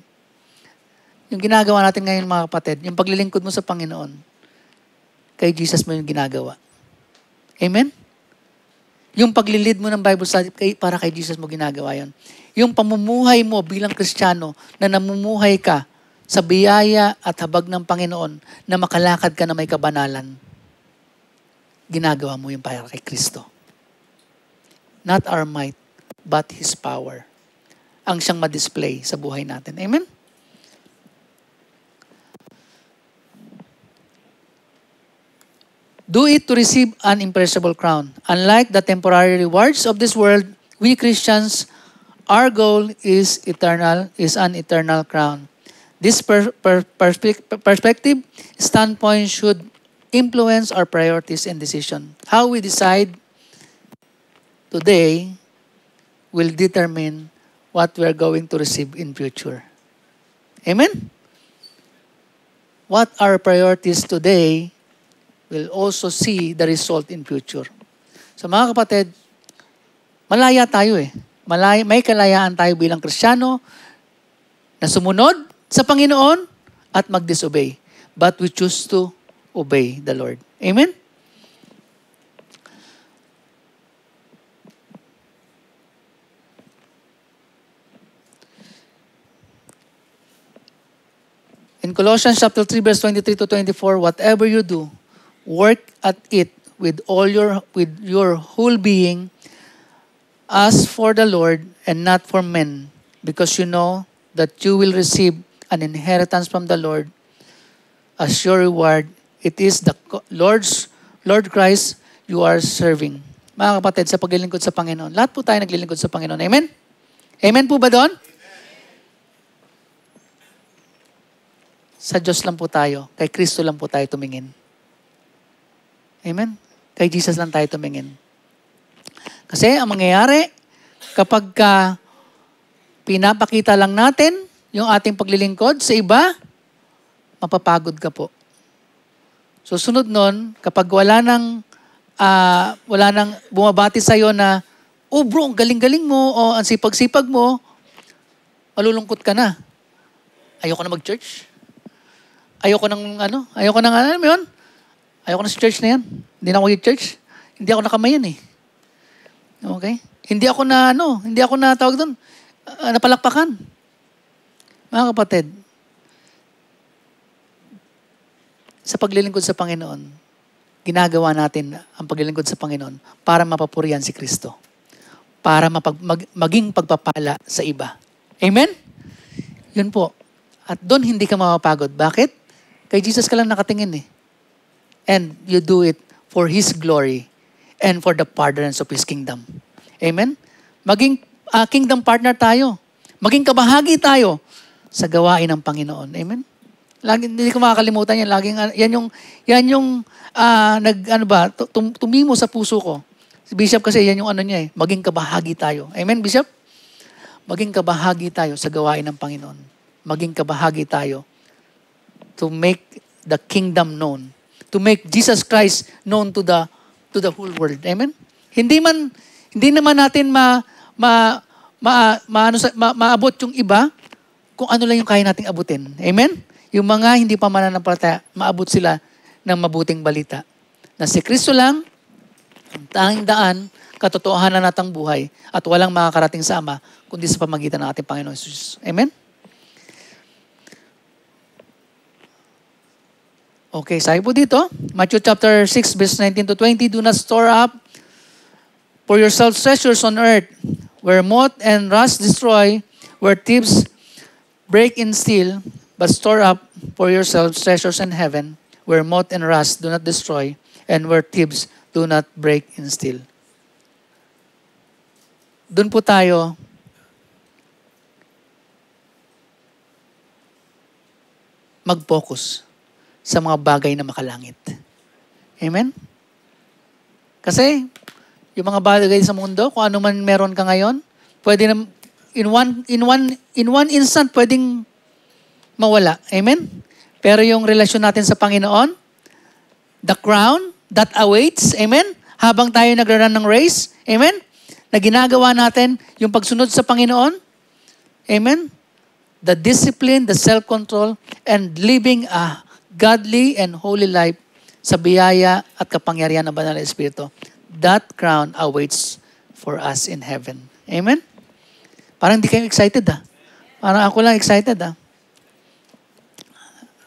Yung ginagawa natin ngayon, mga kapatid, yung paglilingkod mo sa Panginoon, kay Jesus mo yung ginagawa. Amen? Yung paglilid mo ng Bible study, para kay Jesus mo ginagawa yon. Yung pamumuhay mo bilang Kristiyano na namumuhay ka sa biyaya at habag ng Panginoon na makalakad ka na may kabanalan, ginagawa mo yung para kay Kristo. Not our might, but His power. Ang siyang ma-display sa buhay natin. Amen? Do it to receive an imperishable crown. Unlike the temporary rewards of this world, we Christians, our goal is an eternal crown. This perspective standpoint should influence our priorities and decision. How we decide today will determine what we are going to receive in future. Amen? What our priorities today will also see the result in future. So mga kapatid, malaya tayo eh. May kalayaan tayo bilang Kristiyano na sumunod sa Panginoon at mag-disobey. But we choose to obey the Lord. Amen? In Colossians chapter 3, verse 23 to 24, whatever you do, work at it with your whole being as for the Lord and not for men, because you know that you will receive an inheritance from the Lord as your reward. It is the Lord Christ you are serving. Mga kapatid, sa paglilingkod sa Panginoon, lahat po tayo naglilingkod sa Panginoon. Amen? Amen po ba doon? Sa Diyos lang po tayo. Kay Kristo lang po tayo tumingin. Amen? Kay Jesus lang tayo tumingin. Kasi ang mangyayari, kapag pinapakita lang natin yung ating paglilingkod sa iba, mapapagod ka po. So sunod nun, kapag wala nang bumabati sa'yo na, oh bro, ang galing-galing mo, o ang sipag-sipag mo, malulungkot ka na. Ayoko na mag-church. Ayoko nang ano yun? Ayoko na sa church na yan. Hindi na ako mag-church. Hindi ako nakamayan eh. Okay? Hindi ako na tawag doon, napalakpakan. Mga kapatid, sa paglilingkod sa Panginoon, ginagawa natin ang paglilingkod sa Panginoon para mapapurihan si Kristo. Para maging pagpapala sa iba. Amen? Yun po. At doon hindi ka mapapagod. Bakit? Kay Jesus ka lang nakatingin eh. And you do it for His glory and for the furtherance of His kingdom. Amen? Maging kingdom partner tayo. Maging kabahagi tayo sa gawain ng Panginoon. Amen? Hindi ko makakalimutan yan. Yan yung tumimo sa puso ko. Si Bishop kasi yan yung niya eh. Maging kabahagi tayo. Amen, Bishop? Maging kabahagi tayo sa gawain ng Panginoon. Maging kabahagi tayo to make the kingdom known. To make Jesus Christ known to the whole world. Amen? Hindi naman natin maabot yung iba kung ano lang yung kaya nating abutin. Amen? Yung mga hindi pa mananampalataya, maabot sila ng mabuting balita. Na si Kristo lang, ang tanging daan, katotohanan natang buhay, at walang makakarating sa Ama, kundi sa pamagitan ng ating Panginoon Jesus. Amen? Okay, sabi po dito, Matthew chapter 6, verse 19 to 20, do not store up for yourselves treasures on earth, where moth and rust destroy, where thieves break and steal, but store up for yourselves treasures in heaven, where moth and rust do not destroy, and where thieves do not break and steal. Doon po tayo mag-focus sa mga bagay na makalangit. Amen? Kasi, yung mga bagay sa mundo, kung ano man meron ka ngayon, pwede na, in one instant, pwedeng mawala. Amen? Pero yung relasyon natin sa Panginoon, the crown that awaits, amen? Habang tayo nagraran ng race, amen? Na ginagawa natin yung pagsunod sa Panginoon, amen? The discipline, the self-control, and living a godly and holy life sa biyaya at kapangyarihan ng Banal na Espiritu. That crown awaits for us in heaven. Amen? Parang hindi kayo excited Parang ako lang excited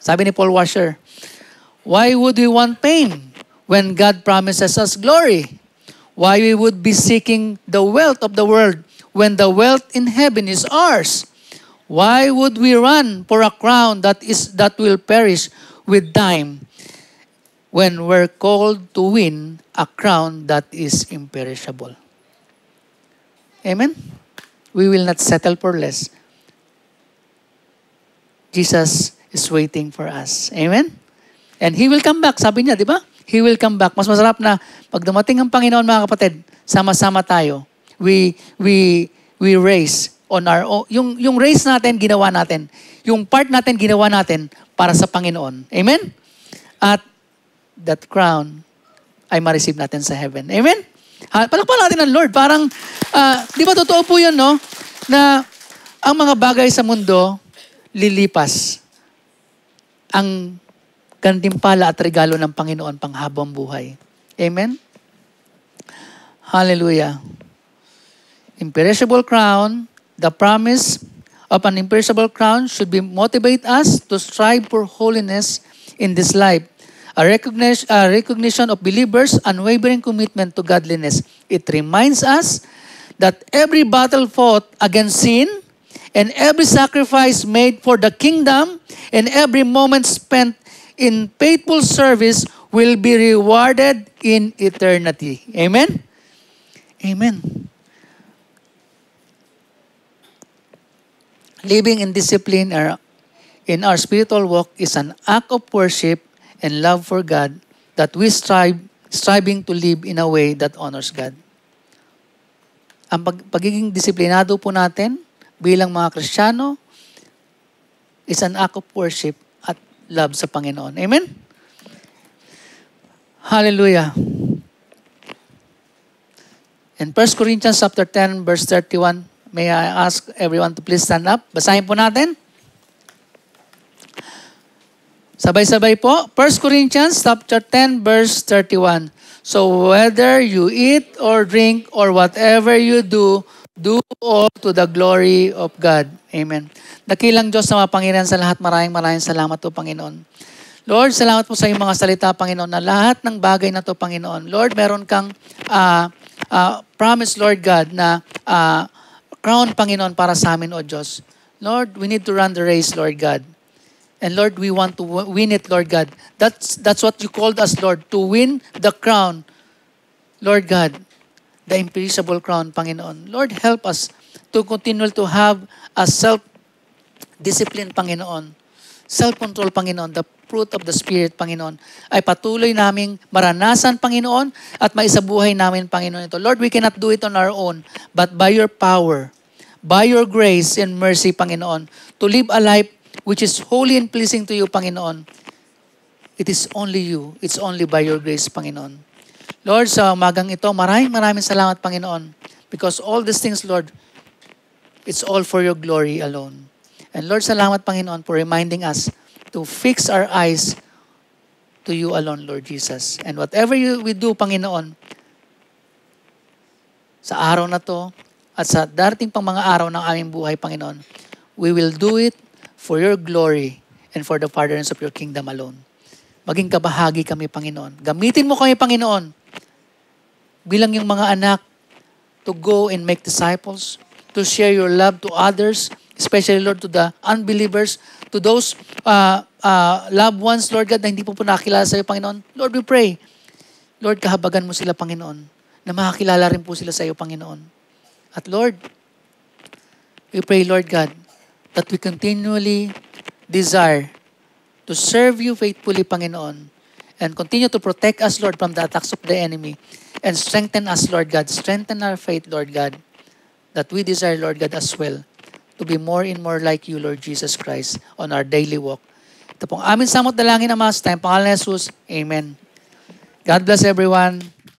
Sabi ni Paul Washer, why would we want pain when God promises us glory? Why we would be seeking the wealth of the world when the wealth in heaven is ours? Why would we run for a crown that will perish with time when we're called to win a crown that is imperishable? Amen? We will not settle for less. Jesus is waiting for us. Amen? And He will come back. Sabi niya, di ba? He will come back. Mas masarap na pag dumating ang Panginoon, mga kapatid, sama-sama tayo. We race on our own. Yung race natin, ginawa natin. Yung part natin, ginawa natin para sa Panginoon. Amen? At that crown ay ma-receive natin sa heaven. Amen? Palakpakan natin ang Lord. Parang, di ba totoo po yun, no? Na ang mga bagay sa mundo, lilipas. Ang gantimpala at regalo ng Panginoon panghabang buhay. Amen? Hallelujah. Imperishable crown, the promise of an imperishable crown should be motivate us to strive for holiness in this life. A recognition of believers' unwavering commitment to godliness. It reminds us that every battle fought against sin and every sacrifice made for the kingdom and every moment spent in faithful service will be rewarded in eternity. Amen? Amen. Living in discipline in our spiritual walk is an act of worship and love for God that we striving to live in a way that honors God. Ang pagiging disiplinado po natin bilang mga Kristiyano is an act of worship at love sa Panginoon. Amen? Hallelujah. In 1 Corinthians chapter 10, verse 31, may I ask everyone to please stand up? Basahin po natin. Sabay-sabay po. 1 Corinthians chapter 10, verse 31. So whether you eat or drink or whatever you do, do all to the glory of God. Amen. Dakilang Diyos na mapangyarihan sa lahat. Maraming salamat po, Panginoon. Lord, salamat po sa iyong mga salita, Panginoon, na lahat ng bagay na to, Panginoon. Lord, meron kang promise, Lord God, na crown, Panginoon, para sa amin, O Diyos. Lord, we need to run the race, Lord God. And Lord, we want to win it, Lord God. That's what you called us, Lord, to win the crown, Lord God, the imperishable crown, Panginoon. Lord, help us to continue to have a self-discipline, Panginoon. Self-control, Panginoon. The fruit of the Spirit, Panginoon, ay patuloy naming maranasan, Panginoon, at maisabuhay namin, Panginoon, ito. Lord, we cannot do it on our own, but by your power, by your grace and mercy, Panginoon, to live a life which is holy and pleasing to you, Panginoon. It is only you. It's only by your grace, Panginoon. Lord, sa umagang ito, maraming salamat, Panginoon. Because all these things, Lord, it's all for your glory alone. And Lord, salamat, Panginoon, for reminding us to fix our eyes to you alone, Lord Jesus. And whatever we do, Panginoon, sa araw na to, at sa darating pang mga araw ng aming buhay, Panginoon, we will do it for your glory and for the furtherance of your kingdom alone. Maging kabahagi kami, Panginoon. Gamitin mo kami, Panginoon, bilang yung mga anak to go and make disciples, to share your love to others, especially, Lord, to the unbelievers, to those loved ones, Lord God, na hindi po nakilala sa iyo, Panginoon. Lord, we pray. Lord, kahabagan mo sila, Panginoon, na makakilala rin po sila sa iyo, Panginoon. At Lord, we pray, Lord God, that we continually desire to serve you faithfully, Panginoon, and continue to protect us, Lord, from the attacks of the enemy, and strengthen us, Lord God, strengthen our faith, Lord God, that we desire, Lord God, as well, to be more and more like you, Lord Jesus Christ, on our daily walk. Ito pong amin samot dalangin, Ama, sa tayong pangalan ni Jesus. Amen. God bless everyone.